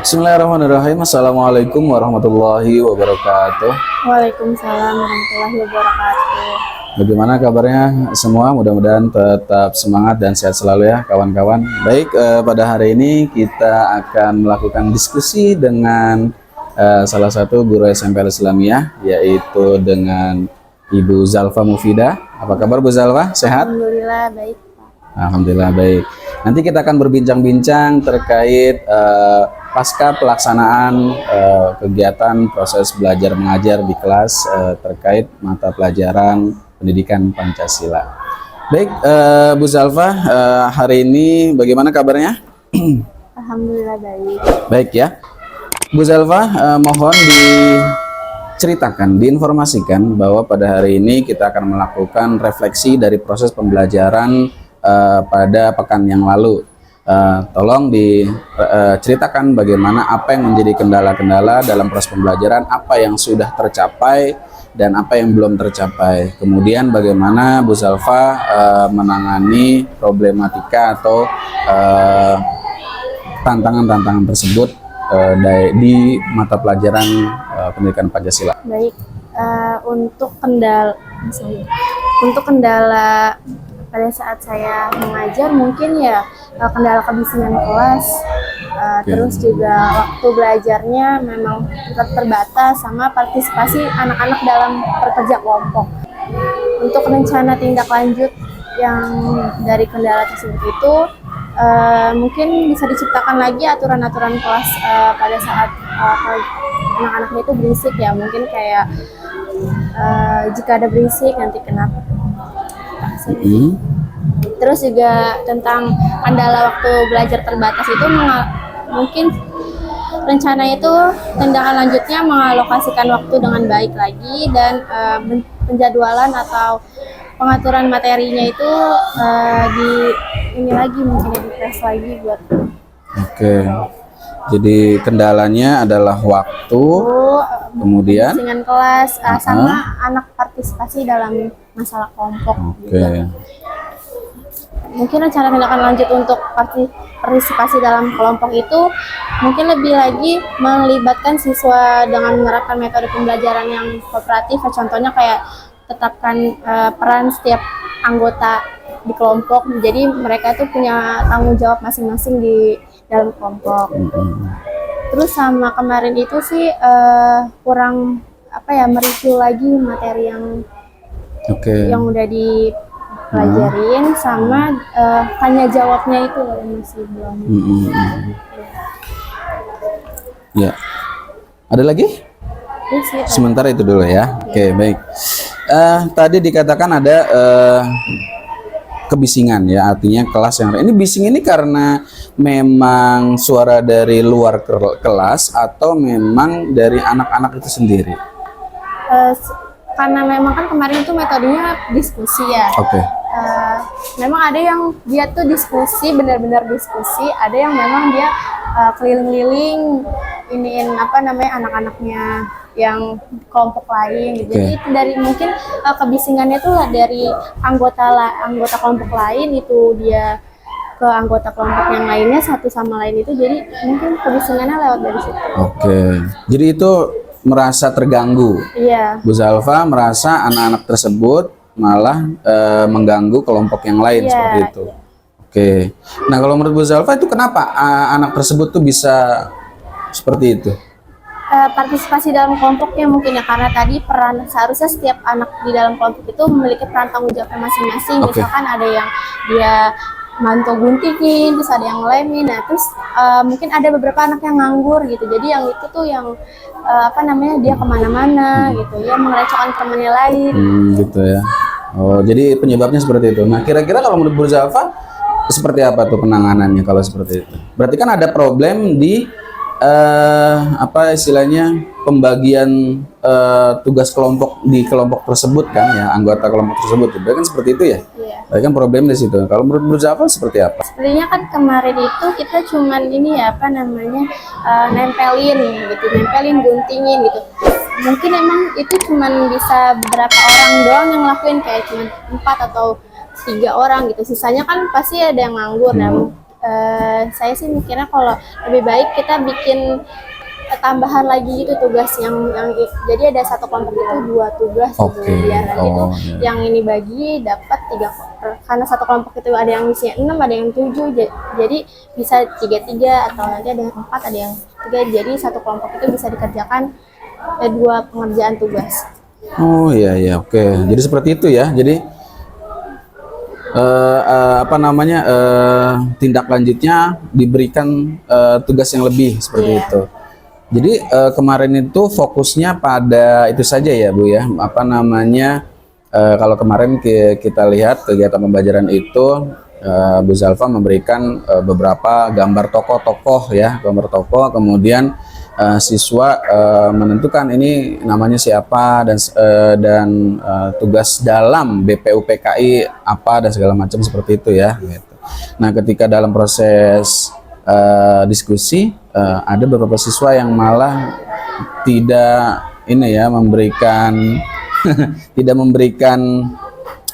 Bismillahirrahmanirrahim. Assalamualaikum warahmatullahi wabarakatuh. Waalaikumsalam warahmatullahi wabarakatuh. Bagaimana kabarnya semua? Mudah-mudahan tetap semangat dan sehat selalu ya kawan-kawan. Baik, pada hari ini kita akan melakukan diskusi dengan salah satu guru SMP Al-Islamiyah, yaitu dengan Ibu Zalfa Mufidah. Apa kabar Bu Zalfa? Sehat? Alhamdulillah baik, Pak. Alhamdulillah baik. Nanti kita akan berbincang-bincang terkait pasca pelaksanaan kegiatan proses belajar mengajar di kelas terkait mata pelajaran pendidikan Pancasila. Baik, Bu Zalfa, hari ini bagaimana kabarnya? Alhamdulillah baik. Baik ya, Bu Zalfa, mohon diceritakan, diinformasikan bahwa pada hari ini kita akan melakukan refleksi dari proses pembelajaran pada pekan yang lalu. Tolong diceritakan bagaimana apa yang menjadi kendala-kendala dalam proses pembelajaran, apa yang sudah tercapai dan apa yang belum tercapai. Kemudian bagaimana Bu Zalfa menangani problematika atau tantangan-tantangan tersebut di mata pelajaran pendidikan Pancasila. Baik, untuk kendala pada saat saya mengajar mungkin ya kendala kebisingan kelas, terus juga waktu belajarnya memang tetap terbatas sama partisipasi anak-anak dalam pekerja kelompok. Untuk rencana tindak lanjut yang dari kendala tersebut itu mungkin bisa diciptakan lagi aturan-aturan kelas pada saat anak-anaknya itu berisik ya, mungkin kayak jika ada berisik nanti kena. Terus juga tentang kendala waktu belajar terbatas itu mungkin rencana itu tindakan lanjutnya mengalokasikan waktu dengan baik lagi dan penjadwalan atau pengaturan materinya itu mungkin di press lagi buat. Oke. Jadi kendalanya adalah waktu, kemudian dengan kelas sama anak partisipasi dalam masalah kelompok. Oke. Gitu. Mungkin rencana tindakan lanjut untuk partisipasi dalam kelompok itu mungkin lebih lagi melibatkan siswa dengan menerapkan metode pembelajaran yang kooperatif. Contohnya kayak tetapkan peran setiap anggota di kelompok. Jadi mereka itu punya tanggung jawab masing-masing di dalam kelompok. Terus sama kemarin itu sih kurang mereview lagi materi yang udah dipelajarin sama tanya jawabnya itu masih belum. Ya. Ada lagi? Sementara itu dulu ya. Oke, baik. Tadi dikatakan ada kebisingan ya, artinya kelas yang ini bising ini karena memang suara dari luar kelas atau memang dari anak-anak itu sendiri? Karena memang kan kemarin itu metodenya diskusi ya. Oke. Memang ada yang dia tuh diskusi, benar-benar diskusi, ada yang memang dia keliling-keliling anak-anaknya yang kelompok lain gitu. Jadi itu dari mungkin kebisingannya tuh dari anggota kelompok lain itu dia ke anggota kelompok yang lainnya satu sama lain itu, jadi mungkin kebisingannya lewat dari situ. Oke. Jadi itu merasa terganggu. Iya. Bu Zalfa merasa anak-anak tersebut malah mengganggu kelompok yang lain seperti itu. Oke. Nah, kalau menurut Bu Zalfa itu kenapa anak tersebut tuh bisa seperti itu? Partisipasi dalam kelompoknya mungkin ya, karena tadi seharusnya setiap anak di dalam kelompok itu memiliki peran tanggung jawabnya masing-masing. Misalkan ada yang dia manto guntingin, terus ada yang ngelemin, nah terus mungkin ada beberapa anak yang nganggur gitu. Jadi yang itu tuh yang dia kemana-mana gitu ya, mengerecohkan temannya lain. Gitu ya. Oh, jadi penyebabnya seperti itu. Nah, kira-kira kalau menurut Bu Zalfa seperti apa tuh penanganannya kalau seperti itu? Berarti kan ada problem di pembagian tugas kelompok di kelompok tersebut kan ya, anggota kelompok tersebut. Berarti kan seperti itu ya? Iya. Berarti kan problem di situ. Kalau menurut Bu Zalfa seperti apa? Sebenarnya kan kemarin itu kita cuman nempelin, guntingin gitu. Mungkin emang itu cuman bisa beberapa orang doang yang ngelakuin, kayak cuman 4 atau 3 orang gitu. Sisanya kan pasti ada yang nganggur. Nah, saya sih mikirnya kalau lebih baik kita bikin tambahan lagi gitu tugas yang jadi ada satu kelompok itu 2 tugas gitu, Oke. biar nanti tuh Iya. yang ini bagi dapat 3, karena satu kelompok itu ada yang isinya 6, ada yang 7, jadi bisa 3-3 atau nanti ada yang 4, ada yang 3, jadi satu kelompok itu bisa dikerjakan 2 pengerjaan tugas. Oh iya iya, oke. Jadi seperti itu ya. Jadi apa namanya, tindak lanjutnya diberikan tugas yang lebih seperti Iya. itu. Jadi kemarin itu fokusnya pada itu saja ya Bu ya. Apa namanya, kalau kemarin kita lihat kegiatan pembelajaran itu, Bu Zalfa memberikan beberapa gambar tokoh-tokoh ya, gambar tokoh, kemudian siswa menentukan ini namanya siapa dan tugas dalam BPUPKI apa dan segala macam seperti itu ya. Gitu. Nah, ketika dalam proses diskusi ada beberapa siswa yang malah tidak ini ya memberikan tidak memberikan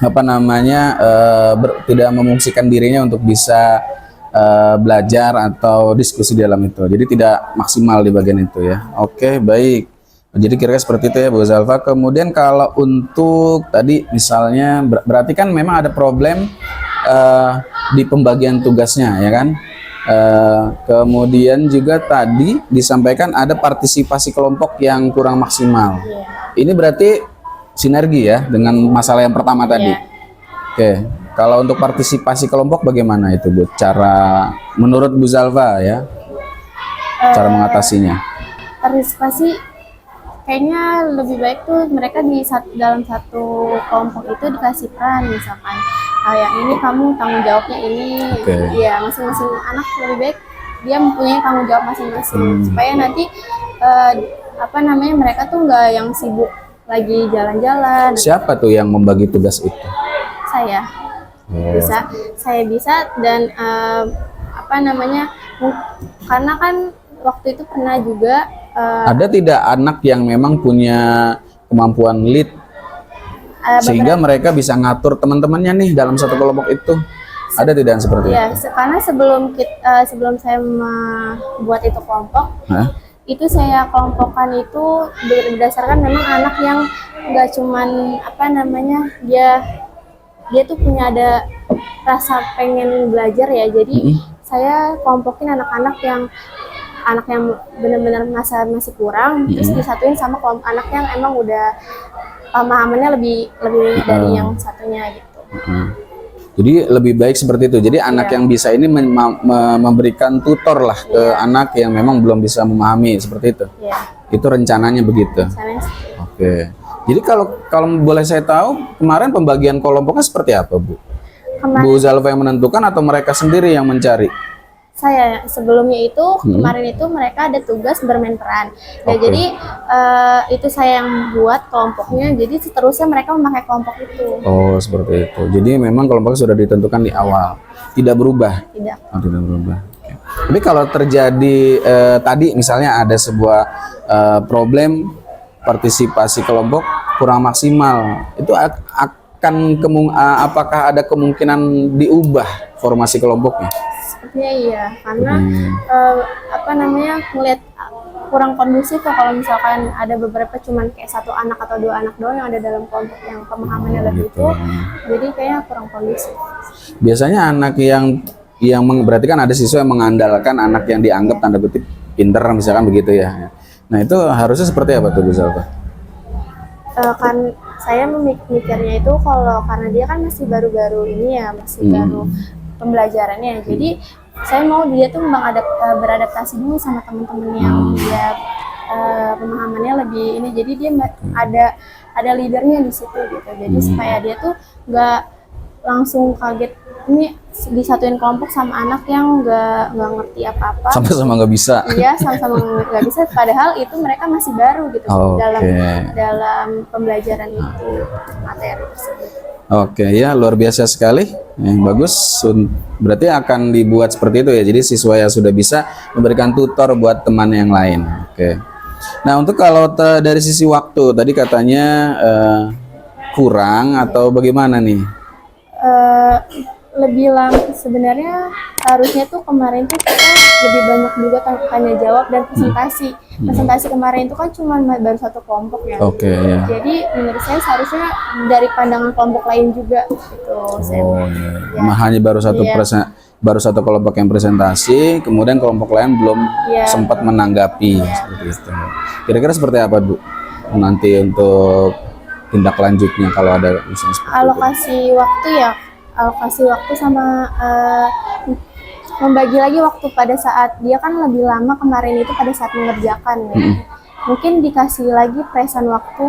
apa namanya tidak memungkinkan dirinya untuk bisa belajar atau diskusi di dalam itu. Jadi tidak maksimal di bagian itu ya. Oke, baik. Jadi kira-kira seperti itu ya Bu Zalfa. Kemudian kalau untuk tadi misalnya berarti kan memang ada problem di pembagian tugasnya ya kan. Kemudian juga tadi disampaikan ada partisipasi kelompok yang kurang maksimal. Ini berarti sinergi ya dengan masalah yang pertama tadi. Iya. Oke, kalau untuk partisipasi kelompok bagaimana itu Bu? Cara menurut Bu Zalfa ya, cara mengatasinya. Partisipasi kayaknya lebih baik tuh mereka dalam satu kelompok itu dikasih peran, misalkan kayak ini kamu tanggung jawabnya ini. Oke. Ya, masing-masing anak lebih baik dia mempunyai tanggung jawab masing-masing supaya nanti apa namanya mereka tuh nggak yang sibuk lagi jalan-jalan. Siapa tuh yang membagi tugas itu? Saya bisa dan apa namanya karena kan waktu itu pernah juga Ada tidak anak yang memang punya kemampuan lead sehingga mereka bisa ngatur teman-temannya nih dalam satu kelompok itu? Ada tidak yang seperti ya, itu? karena sebelum saya membuat itu kelompok, Hah? itu saya kelompokkan itu berdasarkan memang anak yang nggak cuman apa namanya dia tuh punya ada rasa pengen belajar ya, jadi saya kelompokin anak-anak yang benar-benar masih kurang, terus disatuin sama kelompok anak yang emang udah pemahamannya lebih dari yang satunya gitu. Jadi lebih baik seperti itu. Jadi anak yang bisa ini memberikan tutor lah ke anak yang memang belum bisa memahami seperti itu. Iya. Itu rencananya begitu. Misalnya Oke. Jadi kalau boleh saya tahu kemarin pembagian kelompoknya seperti apa Bu? Bu Zalfa yang menentukan atau mereka sendiri yang mencari? saya sebelumnya itu kemarin itu mereka ada tugas bermain peran. Nah, jadi itu saya yang buat kelompoknya. Jadi seterusnya mereka memakai kelompok itu. Oh, seperti itu. Jadi memang kelompoknya sudah ditentukan di awal. Tidak berubah. Tidak. Oh, tidak berubah. Oke. Tapi kalau terjadi tadi misalnya ada sebuah problem partisipasi kelompok kurang maksimal, itu akan apakah ada kemungkinan diubah formasi kelompoknya? Sepertinya iya, karena apa namanya melihat kurang kondusif ya kalau misalkan ada beberapa cuman kayak satu anak atau 2 anak doang yang ada dalam kelompok yang pemahamannya lebih itu, jadi kayaknya kurang kondusif. Biasanya anak yang berarti kan ada siswa yang mengandalkan anak yang dianggap tanda kutip pinter misalkan begitu ya. Nah itu harusnya seperti apa tuh Bu Zalfa? Kan saya memikirnya itu kalau karena dia kan masih baru-baru ini ya, masih baru pembelajarannya, jadi saya mau dia tuh beradaptasi dulu sama teman-teman yang dia pemahamannya lebih ini, jadi dia ada leadernya di situ gitu, jadi supaya dia tuh nggak langsung kaget ini disatuin kelompok sama anak yang nggak ngerti apa-apa, Sama-sama nggak bisa. iya sama-sama nggak bisa, padahal itu mereka masih baru gitu dalam pembelajaran itu materi tersebut. Oke ya, luar biasa sekali, yang bagus. Berarti akan dibuat seperti itu ya. Jadi siswa yang sudah bisa memberikan tutor buat teman yang lain. Oke. Nah untuk kalau dari sisi waktu tadi katanya kurang atau bagaimana nih? lebih lama sebenarnya. Harusnya tuh kemarin tuh kita lebih banyak juga tanya jawab dan presentasi. Presentasi kemarin itu kan cuma baru satu kelompok ya. Oke, ya. Jadi menurut saya seharusnya dari pandangan kelompok lain juga gitu. Oh, iya. Hanya baru satu Iya. baru satu kelompok yang presentasi, kemudian kelompok lain belum Iya. sempat menanggapi seperti itu. Kira-kira seperti apa, Bu? Nanti untuk tindak lanjutnya kalau ada misalnya seperti itu. Alokasi waktu sama membagi lagi waktu pada saat dia kan lebih lama kemarin itu pada saat mengerjakan ya. Mungkin dikasih lagi presan waktu,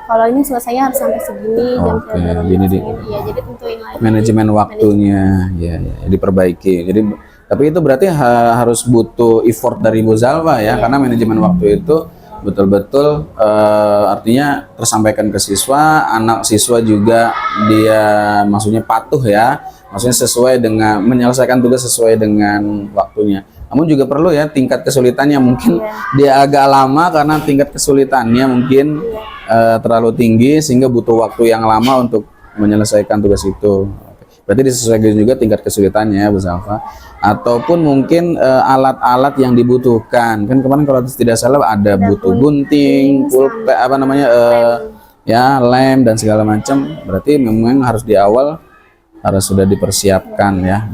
kalau ini selesainya harus sampai segini, jam Oke, baru jadi ya, jadi tentuin lagi manajemen waktunya ya diperbaiki. Jadi tapi itu berarti harus butuh effort dari Bu Zalfa ya, karena manajemen waktu itu betul-betul artinya tersampaikan ke siswa, anak siswa juga dia maksudnya patuh ya, maksudnya sesuai dengan menyelesaikan tugas sesuai dengan waktunya. Namun juga perlu ya tingkat kesulitannya, mungkin dia agak lama karena tingkat kesulitannya mungkin terlalu tinggi sehingga butuh waktu yang lama untuk menyelesaikan tugas itu. Berarti disesuaikan juga tingkat kesulitannya Bu Zalfa, ataupun mungkin alat-alat yang dibutuhkan. Kan kemarin kalau tidak salah ada butuh gunting, pulpen, apa namanya ya lem dan segala macam. Berarti memang harus di awal harus sudah dipersiapkan ya.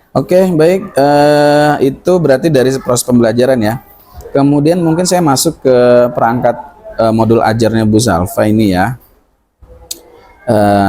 Oke, baik, itu berarti dari proses pembelajaran ya. Kemudian mungkin saya masuk ke perangkat modul ajarnya Bu Zalfa ini ya.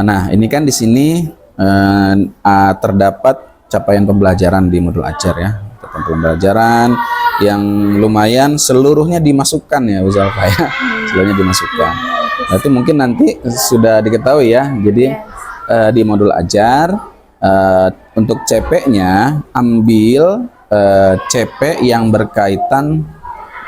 Nah, ini kan di sini terdapat capaian pembelajaran di modul ajar ya. Capaian pembelajaran yang lumayan seluruhnya dimasukkan ya Bu Zalfa ya. Seluruhnya dimasukkan. Berarti mungkin nanti sudah diketahui ya. Jadi di modul ajar untuk CP-nya ambil CP yang berkaitan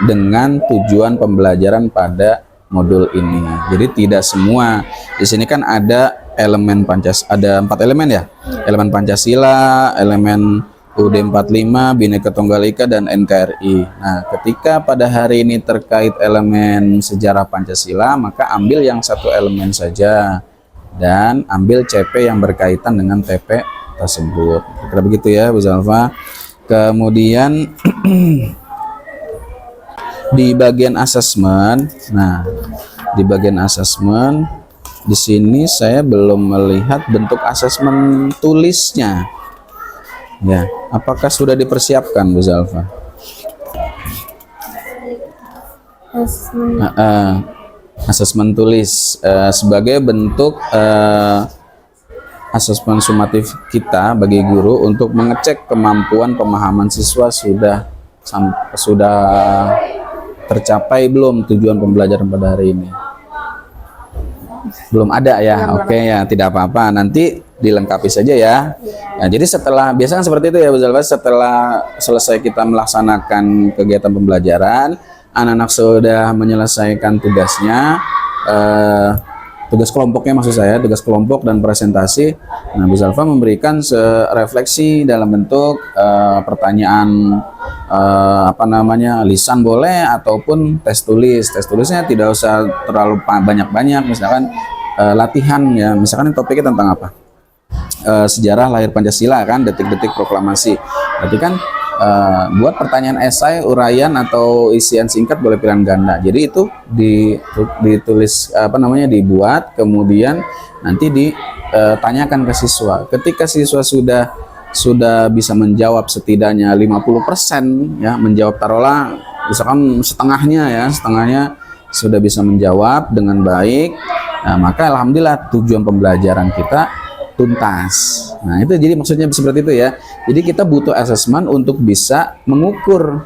dengan tujuan pembelajaran pada modul ini. Jadi tidak semua. Di sini kan ada elemen ada 4 elemen ya. Elemen Pancasila, elemen UUD 45, Bhinneka Tunggal Ika dan NKRI. Nah, ketika pada hari ini terkait elemen sejarah Pancasila, maka ambil yang satu elemen saja dan ambil CP yang berkaitan dengan TP tersebut. Kira begitu ya Bu Zalfa. Kemudian di bagian asesmen, nah di bagian asesmen di sini saya belum melihat bentuk asesmen tulisnya. Ya, apakah sudah dipersiapkan Bu Zalfa? Asesmen tulis sebagai bentuk asesmen sumatif kita bagi guru untuk mengecek kemampuan pemahaman siswa sudah tercapai belum tujuan pembelajaran pada hari ini. Belum ada ya. Oke ya, tidak apa-apa, nanti dilengkapi saja ya. Nah, jadi biasanya seperti itu ya Bu Zalfa, setelah selesai kita melaksanakan kegiatan pembelajaran, anak-anak sudah menyelesaikan tugasnya, tugas kelompoknya maksud saya, tugas kelompok dan presentasi. Nah, Bu Zalfa memberikan refleksi dalam bentuk pertanyaan lisan boleh ataupun tes tulis. Tes tulisnya tidak usah terlalu banyak-banyak, misalkan latihan ya, misalkan topiknya tentang apa? Sejarah lahir Pancasila kan, detik-detik proklamasi. Berarti kan buat pertanyaan esai, uraian atau isian singkat boleh pilihan ganda. Jadi itu ditulis dibuat, kemudian nanti ditanyakan ke siswa. Ketika siswa sudah bisa menjawab setidaknya 50% ya, menjawab taruhlah misalkan setengahnya sudah bisa menjawab dengan baik. Nah, maka alhamdulillah tujuan pembelajaran kita tuntas. Nah, itu jadi maksudnya seperti itu ya. Jadi kita butuh asesmen untuk bisa mengukur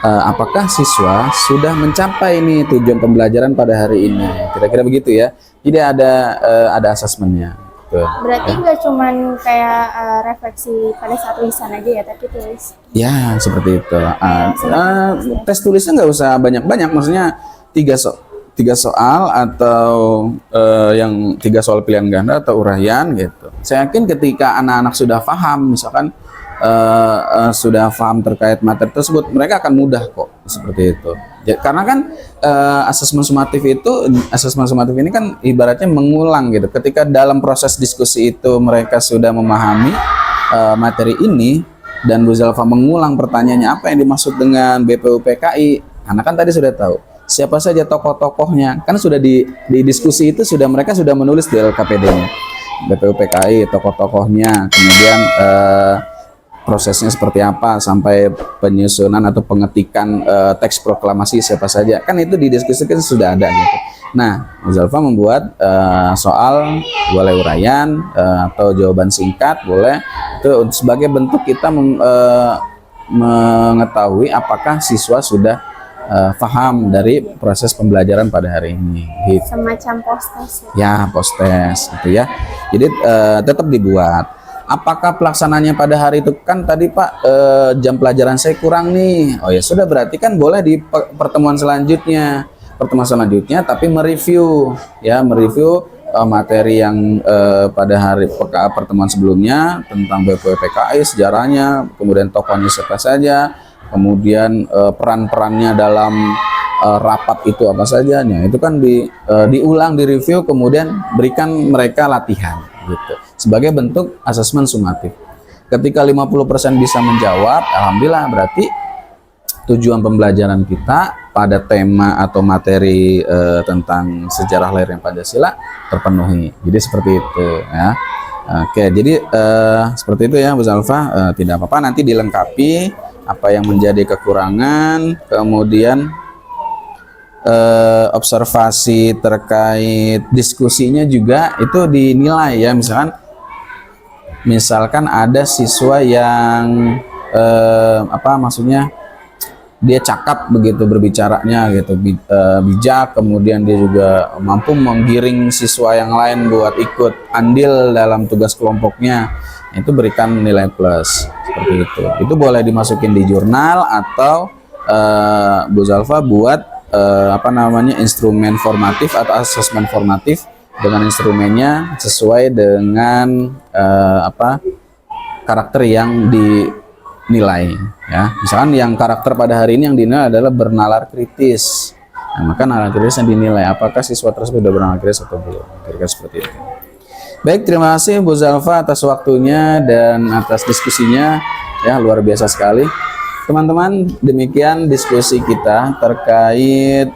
apakah siswa sudah mencapai nih tujuan pembelajaran pada hari ini. Kira-kira begitu ya. Jadi ada asesmennya. Berarti nggak cuman kayak refleksi pada saat tulisan aja ya, tapi tulis. Ya, seperti itu. Tes tulisnya nggak usah banyak-banyak, maksudnya 3 soal atau yang 3 soal pilihan ganda atau uraian gitu. Saya yakin ketika anak-anak sudah paham, misalkan sudah paham terkait materi tersebut, mereka akan mudah kok seperti itu. Ya, karena kan asesmen sumatif ini kan ibaratnya mengulang gitu. Ketika dalam proses diskusi itu mereka sudah memahami materi ini dan Bu Zalfa mengulang pertanyaannya apa yang dimaksud dengan BPUPKI, karena kan tadi sudah tahu siapa saja tokoh-tokohnya, kan sudah di diskusi itu mereka sudah menulis di LKPD-nya BPUPKI, tokoh-tokohnya, kemudian prosesnya seperti apa sampai penyusunan atau pengetikan teks proklamasi siapa saja, kan itu didiskusikan sudah ada gitu. Nah, Bu Zalfa membuat soal boleh uraian atau jawaban singkat boleh, itu sebagai bentuk kita mengetahui apakah siswa sudah paham dari proses pembelajaran pada hari ini gitu. Semacam post-test. Ya, post-test gitu ya. Jadi tetap dibuat. Apakah pelaksananya pada hari itu, kan tadi Pak jam pelajaran saya kurang nih. Oh ya sudah, berarti kan boleh di pertemuan selanjutnya. Tapi mereview materi yang pada hari pertemuan sebelumnya tentang BPUPKI, sejarahnya, kemudian tokohnya siapa saja, kemudian peran-perannya dalam rapat itu apa saja. Nah, itu kan diulang, direview, kemudian berikan mereka latihan gitu. Sebagai bentuk asesmen sumatif. Ketika 50% bisa menjawab, alhamdulillah, berarti tujuan pembelajaran kita pada tema atau materi tentang sejarah lahirnya Pancasila terpenuhi. Jadi seperti itu ya. Oke, jadi seperti itu ya Bu Zalfa. Tidak apa-apa, nanti dilengkapi apa yang menjadi kekurangan, kemudian observasi terkait diskusinya juga itu dinilai ya. Misalkan ada siswa yang maksudnya dia cakap begitu berbicaranya gitu, bijak, kemudian dia juga mampu menggiring siswa yang lain buat ikut andil dalam tugas kelompoknya, itu berikan nilai plus seperti itu. Itu boleh dimasukin di jurnal atau Bu Zalfa buat instrumen formatif atau asesmen formatif dengan instrumennya sesuai dengan karakter yang dinilai ya. Misalkan yang karakter pada hari ini yang dinilai adalah bernalar kritis. Nah, maka nalar kritis yang dinilai apakah siswa tersebut sudah bernalar kritis atau belum. Kira-kira seperti itu. Baik, terima kasih Bu Zalfa atas waktunya dan atas diskusinya ya, luar biasa sekali. Teman-teman, demikian diskusi kita terkait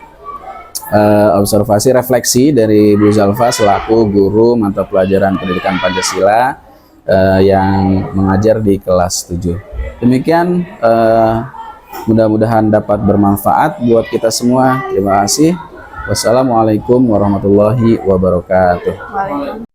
observasi refleksi dari Bu Zalfa selaku guru mata pelajaran pendidikan Pancasila yang mengajar di kelas 7. Demikian, mudah-mudahan dapat bermanfaat buat kita semua. Terima kasih. Wassalamualaikum warahmatullahi wabarakatuh. Waalaikumsalam.